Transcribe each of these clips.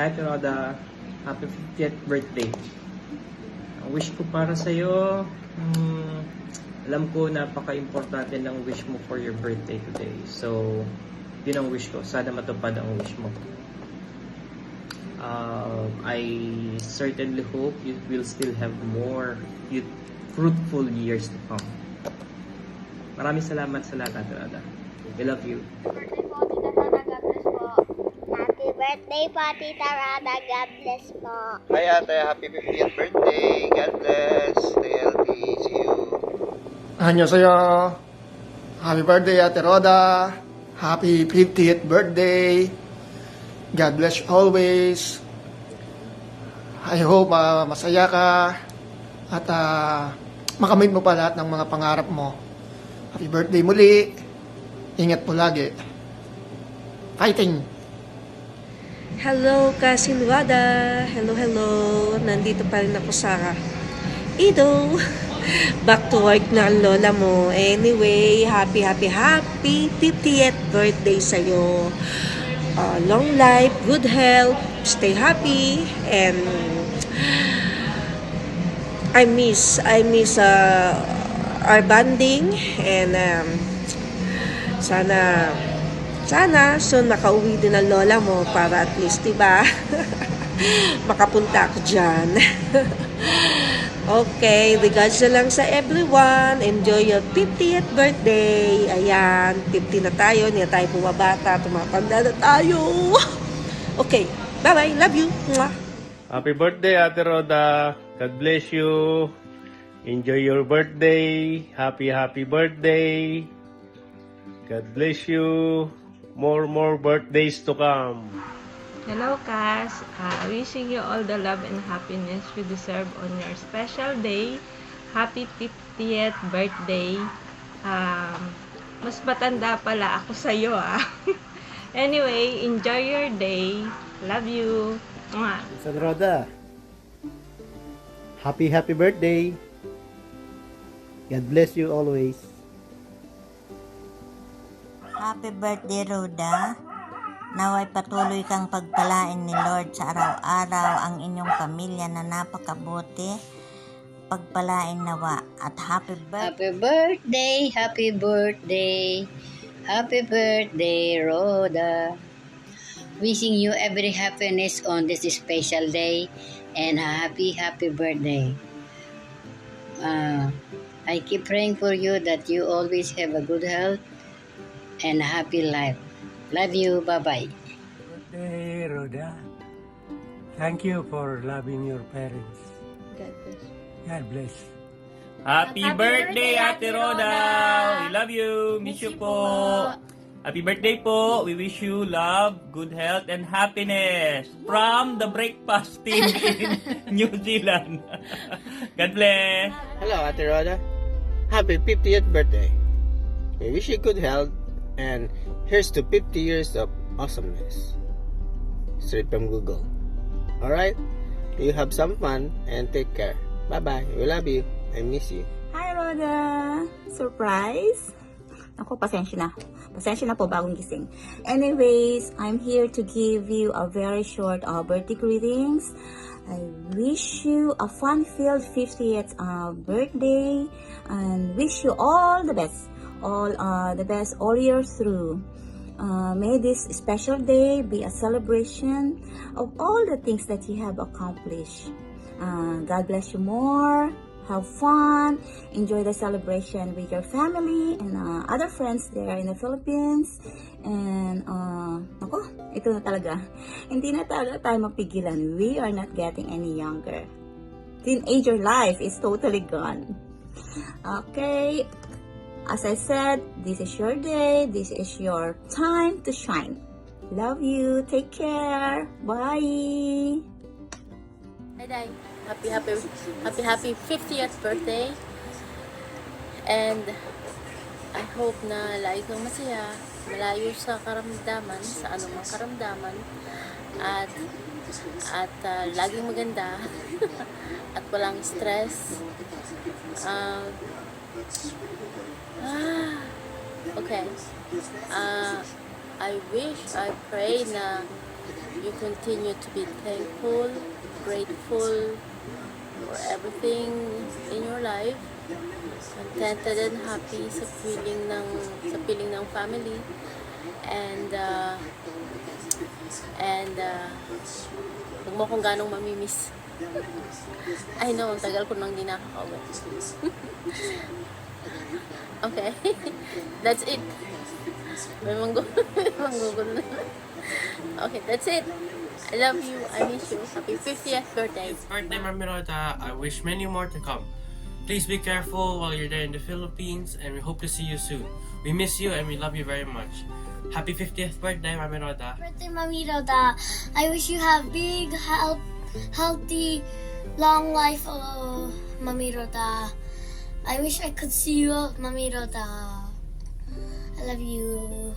Hi, Roda. Happy 50th birthday. Ang wish ko para sa'yo, alam ko napaka-importante ng wish mo for your birthday today. So, yun ang wish ko. Sana matupad ang wish mo. I certainly hope you will still have more fruitful years to come. Maraming salamat sa lahat, Roda. We love you. Birthday po, Tita Rada. God bless po. Hi ate, happy 50th birthday. God bless. Stay healthy. See you. 안녕하세요. Happy birthday, Ate Roda. Happy 50th birthday. God bless you always. I hope masaya ka at makamit mo pa lahat ng mga pangarap mo. Happy birthday muli. Ingat po lagi. Fighting! Hello, Kasinwada. Hello, hello. Nandito pa rin ako sa Ido. Back to work na ang lola mo. Anyway, happy 50th birthday sa'yo. Long life, good health, stay happy, and I miss our bonding, and sana soon makauwi din ang lola mo para at least, diba? Makapunta ako dyan. Okay, regards na lang sa everyone. Enjoy your 50th birthday. Ayan, 50 na tayo. Hindi na tayo bumabata. Tumatanda na tayo. Okay, bye-bye. Love you. Mwah. Happy birthday, Ate Roda. God bless you. Enjoy your birthday. Happy birthday. God bless you. More birthdays to come. Hello, Cass. Wishing you all the love and happiness you deserve on your special day. Happy 50th birthday. Mas matanda pala ako sa'yo, ah. Anyway, enjoy your day. Love you. Mwah. San Roda, happy birthday. God bless you always. Happy birthday, Roda. Naway patuloy kang pagpalain ni Lord sa araw-araw ang inyong pamilya na napakabuti. Pagpalain nawa at happy birthday. Happy birthday, Roda. Wishing you every happiness on this special day and happy birthday. I keep praying for you that you always have a good health and a happy life. Love you. Bye-bye. Birthday, Roda. Thank you for loving your parents. God bless. God bless. Happy birthday, Ate Roda! We love you! Miss you po! Happy birthday po! We wish you love, good health, and happiness from the breakfast team in New Zealand. God bless! Hello Ate Roda. Happy 50th birthday. We wish you good health and here's to 50 years of awesomeness. Straight from Google. Alright? You have some fun and take care. Bye-bye. We love you. I miss you. Hi, Rhoda! Surprise? Ako, pasensya na. Pasensya na po, bagong gising. Anyways, I'm here to give you a very short birthday greetings. I wish you a fun-filled 50th birthday and wish you all the best. All the best all year through. May this special day be a celebration of all the things that you have accomplished. God bless you more. Have fun. Enjoy the celebration with your family and other friends there in the Philippines. And, ako, ito na talaga. Hindi na talaga tayo mapigilan. We are not getting any younger. Teenager life is totally gone. Okay. As I said, this is your day. This is your time to shine. Love you. Take care. Bye. Hi, Day. Happy 50th birthday. And I hope na lagi kang masaya, malayo sa karamdaman, sa anumang karamdaman. At laging maganda. At walang stress. Okay. I pray na you continue to be thankful, grateful for everything in your life, contented and happy sa piling ng family, and huwag mo kung ganong mamimiss. I know, ang tagal ko nang di nakakauwi. Okay, that's it. May manggugulo na. Okay, that's it. I love you. I miss you. Happy 50th birthday. Birthday, Mami Rhoda. I wish many more to come. Please be careful while you're there in the Philippines, and we hope to see you soon. We miss you and we love you very much. Happy 50th birthday, Mami Rhoda. Birthday, Mami Rhoda. I wish you have big, healthy, long life, Mami Rhoda. I wish I could see you, Mami Rhoda. I love you.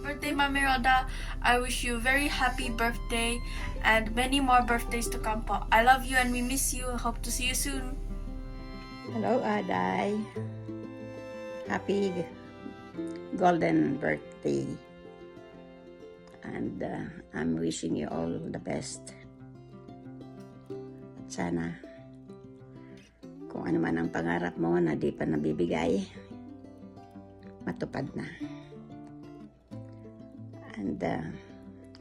Birthday, Mami Rhoda. I wish you a very happy birthday and many more birthdays to come po. I love you and we miss you. Hope to see you soon. Hello, Aday. Happy golden birthday. And I'm wishing you all the best. At sana, kung ano man ang pangarap mo na di pa nabibigay, matupad na. And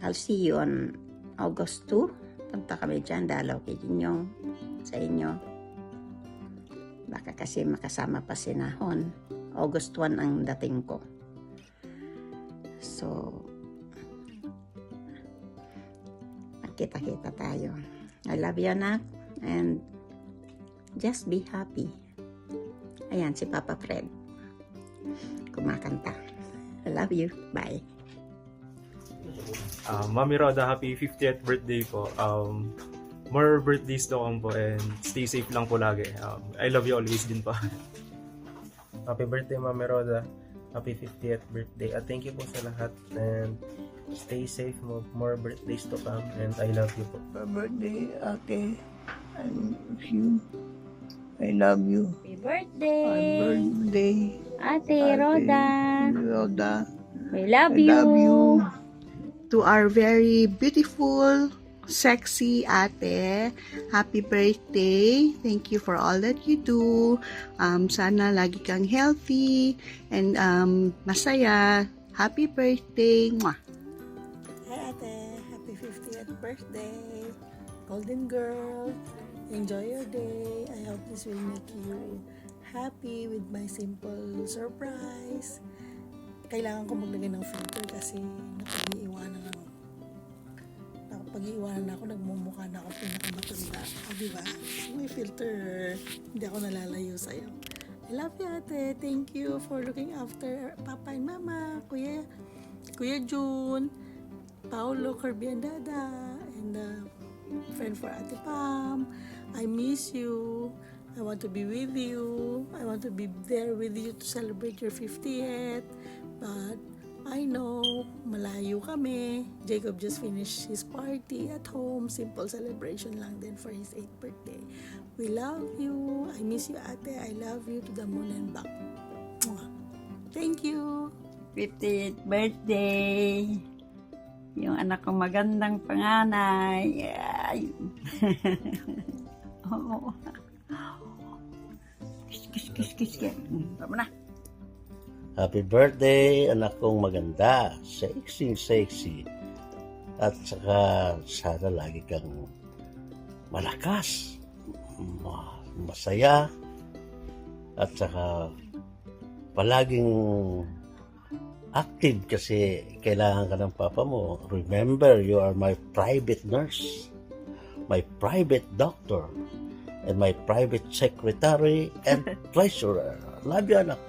I'll see you on August 2. Punta kami dyan, dalaw kay Jinyong sa inyo. Baka kasi makasama pa si Nahon. August 1 ang dating ko. So, magkita-kita tayo. I love you, anak. And just be happy. Ayan, si Papa Fred. Kumakanta. I love you. Bye. Mami Rhoda, happy 50th birthday po. More birthdays to come po and stay safe lang po lagi. I love you always din po. Happy birthday, Mami Rhoda. Happy 50th birthday. At thank you po sa lahat. And stay safe. More birthdays to come. And I love you po. Happy birthday, Ate. I miss you. I love you. Happy birthday. Happy birthday. Ate Rhoda. Rhoda. We love I love you. To our very beautiful, sexy ate, happy birthday. Thank you for all that you do. Sana lagi kang healthy and masaya. Happy birthday. Mwah. Hi ate, happy 50th birthday. Golden girl, enjoy your day. I hope this will make you happy with my simple surprise. Kailangan ko maglagay ng filter kasi napag-iiwanan ako, nagmumukha na ako pinakamatanda. Diba? May filter. Hindi ako nalalayo sa'yo. I love you, ate. Thank you for looking after Papa and Mama, Kuya June, Paolo, Kirby and Dada, and friend for Ate Pam. I miss you. I want to be with you. I want to be there with you to celebrate your 50th. But I know, malayo kami. Jacob just finished his party at home. Simple celebration lang din for his 8th birthday. We love you. I miss you, ate. I love you to the moon and back. Mwah. Thank you. 50th birthday. Yung anak kong magandang panganay. Ay. Oo. Kiss. Tama na. Happy birthday, anak kong maganda. Sexy. At saka sana lagi kang malakas, masaya, at saka palaging active kasi kailangan ka ng papa mo. Remember, you are my private nurse, my private doctor, and my private secretary and treasurer. Love you, anak.